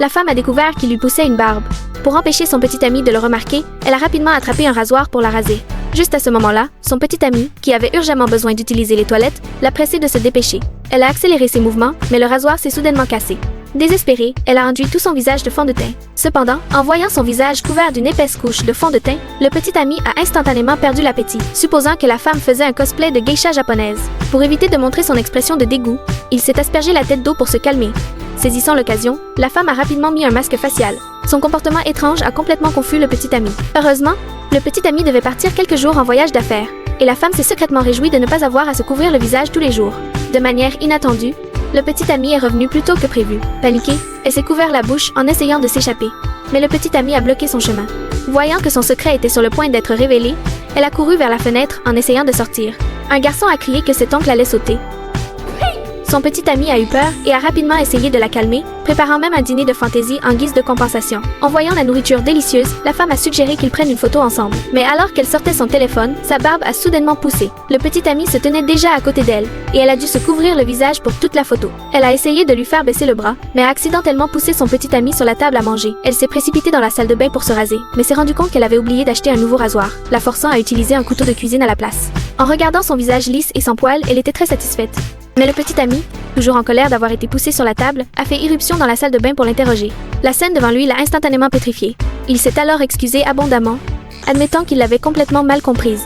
La femme a découvert qu'il lui poussait une barbe. Pour empêcher son petit ami de le remarquer, elle a rapidement attrapé un rasoir pour la raser. Juste à ce moment-là, son petit ami, qui avait urgemment besoin d'utiliser les toilettes, l'a pressé de se dépêcher. Elle a accéléré ses mouvements, mais le rasoir s'est soudainement cassé. Désespérée, elle a enduit tout son visage de fond de teint. Cependant, en voyant son visage couvert d'une épaisse couche de fond de teint, le petit ami a instantanément perdu l'appétit, supposant que la femme faisait un cosplay de geisha japonaise. Pour éviter de montrer son expression de dégoût, il s'est aspergé la tête d'eau pour se calmer. Saisissant l'occasion, la femme a rapidement mis un masque facial. Son comportement étrange a complètement confus le petit ami. Heureusement, le petit ami devait partir quelques jours en voyage d'affaires, et la femme s'est secrètement réjouie de ne pas avoir à se couvrir le visage tous les jours. De manière inattendue, le petit ami est revenu plus tôt que prévu. Paniquée, elle s'est couvert la bouche en essayant de s'échapper. Mais le petit ami a bloqué son chemin. Voyant que son secret était sur le point d'être révélé, elle a couru vers la fenêtre en essayant de sortir. Un garçon a crié que cet oncle allait sauter. Son petit ami a eu peur et a rapidement essayé de la calmer, préparant même un dîner de fantaisie en guise de compensation. En voyant la nourriture délicieuse, la femme a suggéré qu'ils prennent une photo ensemble. Mais alors qu'elle sortait son téléphone, sa barbe a soudainement poussé. Le petit ami se tenait déjà à côté d'elle, et elle a dû se couvrir le visage pour toute la photo. Elle a essayé de lui faire baisser le bras, mais a accidentellement poussé son petit ami sur la table à manger. Elle s'est précipitée dans la salle de bain pour se raser, mais s'est rendue compte qu'elle avait oublié d'acheter un nouveau rasoir, la forçant à utiliser un couteau de cuisine à la place. En regardant son visage lisse et sans poils, elle était très satisfaite. Mais le petit ami, toujours en colère d'avoir été poussé sur la table, a fait irruption dans la salle de bain pour l'interroger. La scène devant lui l'a instantanément pétrifié. Il s'est alors excusé abondamment, admettant qu'il l'avait complètement mal comprise.